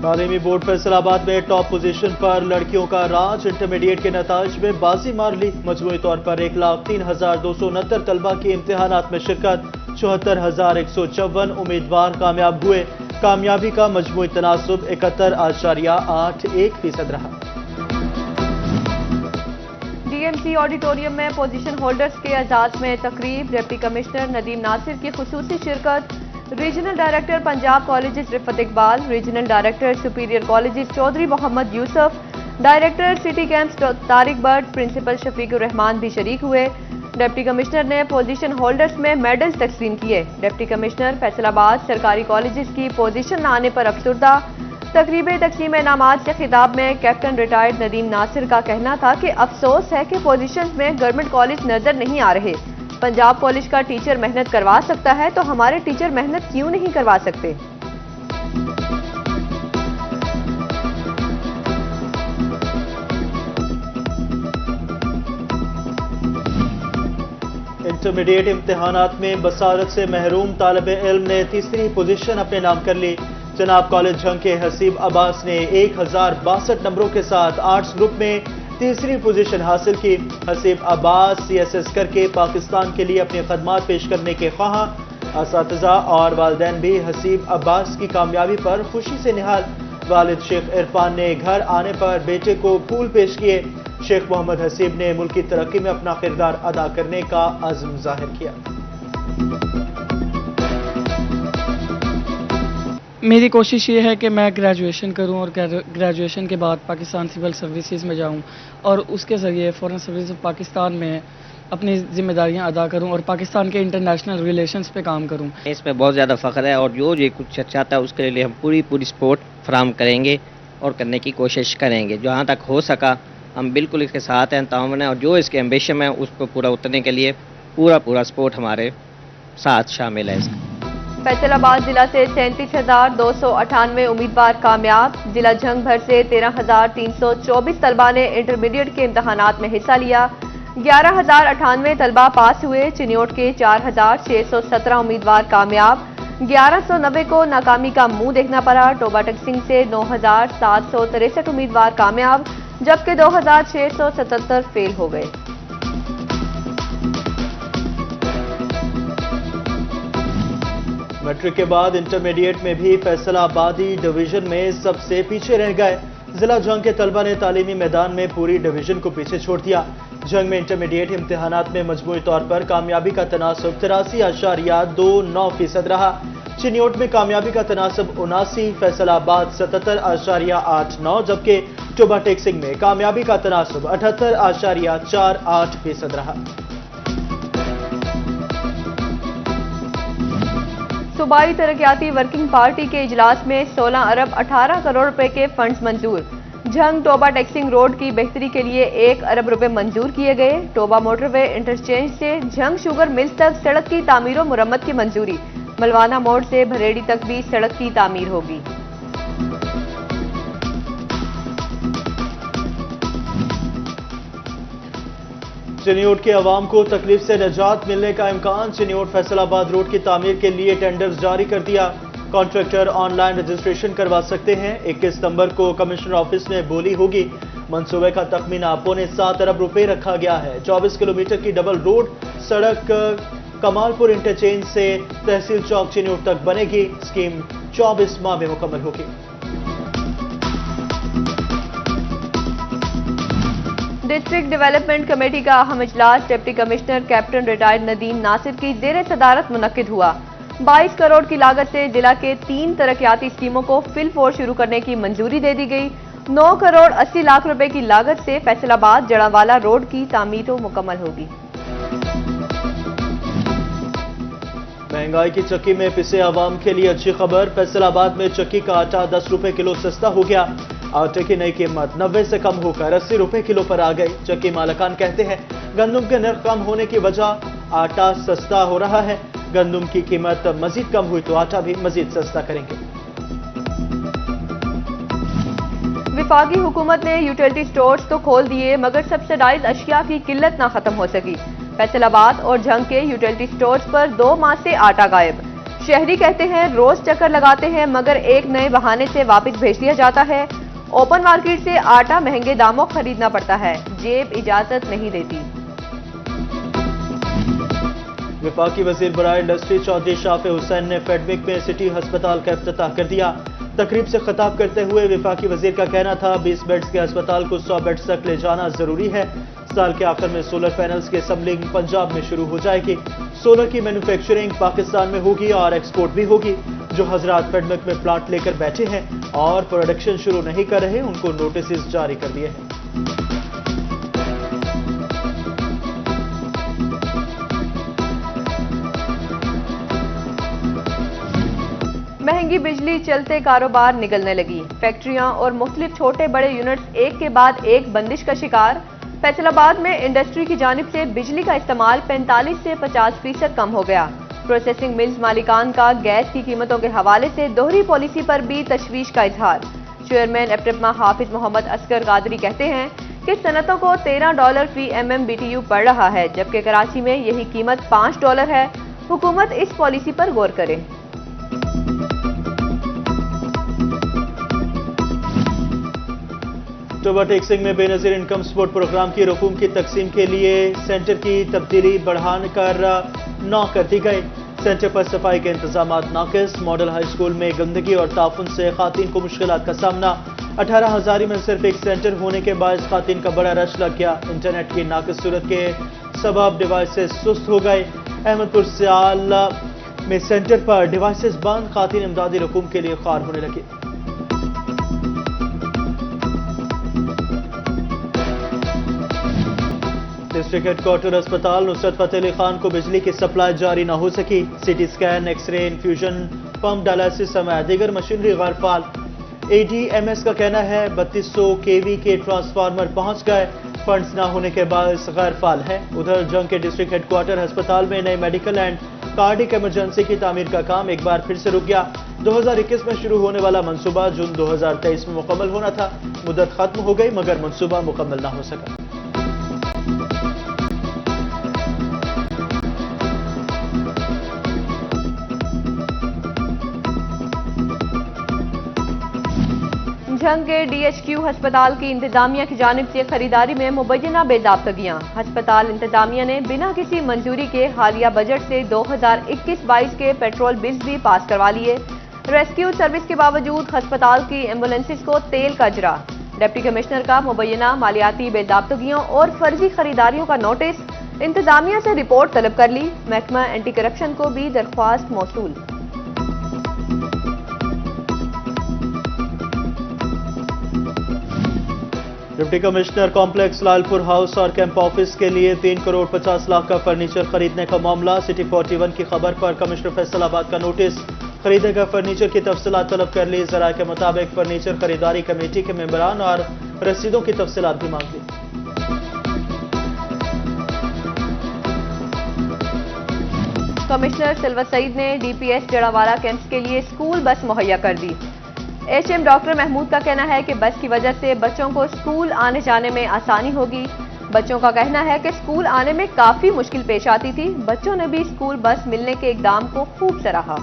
تعلیمی بورڈ فیصلاباد میں top position پر لڑکیوں کا راج، انٹرمیڈیٹ کے نتائج میں بازی مار لی۔ مجموعی طور پر 1,03,269 طلبہ کی امتحانات میں شرکت، 74,154 امیدوار کامیاب ہوئے۔ کامیابی کا مجموعی تناسب 71.81% رہا۔ ڈی ایم سی آڈیٹوریم میں پوزیشن ہولڈرز کے اعزاز میں تقریب، ڈپٹی کمشنر ندیم ناصر کی خصوصی شرکت۔ Regional director Punjab colleges Riffat Iqbal, regional director superior colleges Chaudhry Muhammad Yousuf, director city campus Tariq Butt, principal Shafiq ur Rehman بھی شریک ہوئے۔ ڈپٹی کمشنر نے پوزیشن ہولڈرز میں میڈلز تقسیم کیے۔ ڈپٹی کمشنر فیصل آباد سرکاری کالجز کی پوزیشن نہ آنے پر افسردہ۔ تقریب تقسیم انعامات سے خطاب میں کیپٹن ریٹائرڈ ندیم ناصر کا کہنا تھا کہ افسوس ہے کہ پوزیشنز میں گورنمنٹ کالج نظر نہیں آ رہے۔ پنجاب کالج کا ٹیچر محنت کروا سکتا ہے تو ہمارے ٹیچر محنت کیوں نہیں کروا سکتے؟ انٹرمیڈیٹ امتحانات میں بصارت سے محروم طالب علم نے تیسری پوزیشن اپنے نام کر لی۔ جناب کالج جھنگ کے حسیب عباس نے 1062 نمبروں کے ساتھ آرٹس گروپ میں تیسری پوزیشن حاصل کی۔ حسیب عباس CSS کر کے پاکستان کے لیے اپنی خدمات پیش کرنے کے خواہاں۔ اساتذہ اور والدین بھی حسیب عباس کی کامیابی پر خوشی سے نہال۔ والد شیخ عرفان نے گھر آنے پر بیٹے کو پھول پیش کیے۔ شیخ محمد حسیب نے ملک کی ترقی میں اپنا کردار ادا کرنے کا عزم ظاہر کیا۔ میری کوشش یہ ہے کہ میں گریجویشن کروں اور گریجویشن کے بعد پاکستان سول سروسز میں جاؤں اور اس کے ذریعے فورن سروس آف پاکستان میں اپنی ذمہ داریاں ادا کروں اور پاکستان کے انٹرنیشنل ریلیشنز پہ کام کروں۔ اس میں بہت زیادہ فخر ہے اور جو یہ کچھ چاہتا ہے اس کے لیے ہم پوری سپورٹ فراہم کریں گے اور کرنے کی کوشش کریں گے۔ جہاں تک ہو سکا ہم بالکل اس کے ساتھ ہیں، تعاون ہے، اور جو اس کے ایمبیشن ہے اس کو پورا اترنے کے لیے پورا سپورٹ ہمارے ساتھ شامل ہے۔ فیصل آباد ضلع سے 37,298 امیدوار کامیاب۔ ضلع جھنگ بھر سے 13,324 طلبہ نے انٹرمیڈیٹ کے امتحانات میں حصہ لیا۔ 11,098 طلبہ پاس ہوئے۔ چنیوٹ کے 4,617 امیدوار کامیاب۔ 1,190 کو ناکامی کا منہ دیکھنا پڑا۔ ٹوبہ ٹیکسنگ سے 9,763 امیدوار کامیاب جبکہ 2,677 فیل ہو گئے۔ میٹرک کے بعد انٹرمیڈیٹ میں بھی فیصل آبادی ڈویژن میں سب سے پیچھے رہ گئے۔ ضلع جنگ کے طلبہ نے تعلیمی میدان میں پوری ڈویژن کو پیچھے چھوڑ دیا۔ جنگ میں انٹرمیڈیٹ امتحانات میں مجموعی طور پر کامیابی کا تناسب 83.29% رہا۔ چنیوٹ میں کامیابی کا تناسب 79، فیصل آباد 77.89، جبکہ ٹوبہ ٹیکسنگ میں کامیابی کا تناسب 78.48% رہا۔ صوبائی ترقیاتی ورکنگ پارٹی کے اجلاس میں 16 ارب 18 کروڑ روپے کے فنڈز منظور۔ جھنگ ٹوبہ ٹیکسنگ روڈ کی بہتری کے لیے 1 ارب روپے منظور کیے گئے۔ ٹوبہ موٹر وے انٹرچینج سے جھنگ شوگر ملز تک سڑک کی تعمیر و مرمت کی منظوری۔ ملوانہ موڑ سے بھریڑی تک بھی سڑک کی تعمیر ہوگی۔ چنیوٹ کے عوام کو تکلیف سے نجات ملنے کا امکان۔ چنیوٹ فیصل آباد روڈ کی تعمیر کے لیے ٹینڈرز جاری کر دیا۔ کانٹریکٹر آن لائن رجسٹریشن کروا سکتے ہیں۔ 21 ستمبر کو کمشنر آفس میں بولی ہوگی۔ منصوبے کا تخمینہ 7.25 ارب روپے رکھا گیا ہے۔ 24 کلومیٹر کی ڈبل روڈ سڑک کمال پور انٹرچینج سے تحصیل چوک چنیوٹ تک بنے گی۔ اسکیم 24 ماہ میں مکمل ہوگی۔ ڈسٹرکٹ ڈیولپمنٹ کمیٹی کا اہم اجلاس deputy commissioner captain retired Nadeem Nasir کی زیر صدارت منعقد ہوا۔ 22 کروڑ کی لاگت سے ضلع کے 3 ترقیاتی اسکیموں کو فل فور شروع کرنے کی منظوری دے دی گئی۔ 9 کروڑ 80 لاکھ روپے کی لاگت سے فیصل آباد جڑاوالا روڈ کی تعمیر مکمل ہوگی۔ مہنگائی کی چکی میں پسے عوام کے لیے اچھی خبر۔ فیصل آباد میں چکی کا آٹا 10 روپے کلو سستا ہو گیا۔ آٹے کی نئی قیمت 90 سے کم ہو کر 80 روپے کلو پر آ گئی۔ چکی مالکان کہتے ہیں گندم کے نرخ کم ہونے کی وجہ آٹا سستا ہو رہا ہے۔ گندم کی قیمت مزید کم ہوئی تو آٹا بھی مزید سستا کریں گے۔ وفاقی حکومت نے یوٹیلٹی سٹورز تو کھول دیے مگر سبسڈائز اشیاء کی قلت نہ ختم ہو سکی۔ فیصل آباد اور جھنگ کے یوٹیلٹی سٹورز پر 2 ماہ سے آٹا غائب۔ شہری کہتے ہیں روز چکر لگاتے ہیں مگر ایک نئے بہانے سے واپس بھیج دیا جاتا ہے. اوپن مارکیٹ سے آٹا مہنگے داموں خریدنا پڑتا ہے, جیب اجازت نہیں دیتی. وفاقی وزیر برائے انڈسٹری چودھری شافع حسین نے فیڈمک میں سٹی ہسپتال کا افتتاح کر دیا. تقریب سے خطاب کرتے ہوئے وفاقی وزیر کا کہنا تھا 20 بیڈز کے ہسپتال کو 100 بیڈز تک لے جانا ضروری ہے. سال کے آخر میں سولر پینلز کی اسمبلنگ پنجاب میں شروع ہو جائے گی. سولر کی مینوفیکچرنگ پاکستان میں ہوگی اور ایکسپورٹ بھی ہوگی. جو حضرات فیڈمک میں پلانٹ لے کر بیٹھے ہیں اور پروڈکشن شروع نہیں کر رہے ان کو نوٹسز جاری کر دیے ہیں. مہنگی بجلی چلتے کاروبار نگلنے لگی. فیکٹریاں اور مختلف چھوٹے بڑے یونٹس ایک کے بعد ایک بندش کا شکار. فیصل آباد میں انڈسٹری کی جانب سے بجلی کا استعمال 45 سے 50% کم ہو گیا. پروسیسنگ ملز مالکان کا گیس کی قیمتوں کے حوالے سے دوہری پالیسی پر بھی تشویش کا اظہار. چیئرمین ایپٹما حافظ محمد اصغر قادری کہتے ہیں کہ صنعتوں کو $13 فی MMBTU پڑ رہا ہے جبکہ کراچی میں یہی قیمت $5 ہے. حکومت اس پالیسی پر غور کرے. اکتوبر ٹیکسنگ میں بے نظیر انکم سپورٹ پروگرام کی رقوم کی تقسیم کے لیے سینٹر کی تبدیلی بڑھا کر 9 کر دی گئی. سینٹر پر صفائی کے انتظامات ناقص. ماڈل ہائی اسکول میں گندگی اور تعفن سے خواتین کو مشکلات کا سامنا. 18 ہزاری میں صرف ایک سینٹر ہونے کے باعث خواتین کا بڑا رش لگ گیا. انٹرنیٹ کی ناقص صورت کے سبب ڈیوائسز سست ہو گئے. احمد پور سیال میں سینٹر پر ڈیوائسز بند. خواتین امدادی رقوم کے لیے خوار ہونے لگی. ڈسٹرکٹ ہیڈ کوارٹر اسپتال نصرت فتح علی خان کو بجلی کی سپلائی جاری نہ ہو سکی. C T scan, X ray, infusion pump, dialysis سمیت دیگر مشینری غیر فعال. ADMS کا کہنا ہے 3200 kV کے ٹرانسفارمر پہنچ گئے. فنڈز نہ ہونے کے باعث غیر فعال ہے. ادھر جنگ کے ڈسٹرکٹ ہیڈ کوارٹر ہسپتال میں نئے میڈیکل اینڈ کارڈک ایمرجنسی کی تعمیر کا کام ایک بار پھر سے رک گیا. 2021 میں شروع ہونے والا منصوبہ جون 2023 میں مکمل ہونا تھا. مدت ختم ہو گئی مگر منصوبہ مکمل نہ ہو سکا. جنگ کے DHQ ہسپتال کی انتظامیہ کی جانب سے خریداری میں مبینہ بے ضابطگیاں. ہسپتال انتظامیہ نے بنا کسی منظوری کے حالیہ بجٹ سے 2021-22 کے پیٹرول بلز بھی پاس کروا لیے. ریسکیو سروس کے باوجود ہسپتال کی ایمبولینسز کو تیل کا اجرا. ڈپٹی کمشنر کا مبینہ مالیاتی بے ضابطگیوں اور فرضی خریداریوں کا نوٹس. انتظامیہ سے رپورٹ طلب کر لی. محکمہ اینٹی کرپشن کو بھی درخواست موصول. ڈپٹی کمشنر کمپلیکس لال پور ہاؤس اور کیمپ آفس کے لیے 3 کروڑ 50 لاکھ کا فرنیچر خریدنے کا معاملہ. سٹی 41 کی خبر پر کمشنر فیصل آباد کا نوٹس. خریدے گئے فرنیچر کی تفصیلات طلب کر لی. ذرائع کے مطابق فرنیچر خریداری کمیٹی کے ممبران اور رسیدوں کی تفصیلات بھی مانگ لی. کمشنر سلوت سعید نے DPS جڑاوالہ کیمپس کے لیے اسکول بس مہیا کر دی. HM ڈاکٹر محمود کا کہنا ہے کہ بس کی وجہ سے بچوں کو اسکول آنے جانے میں آسانی ہوگی. بچوں کا کہنا ہے کہ اسکول آنے میں کافی مشکل پیش آتی تھی. بچوں نے بھی اسکول بس ملنے کے اقدام کو خوب سراہا.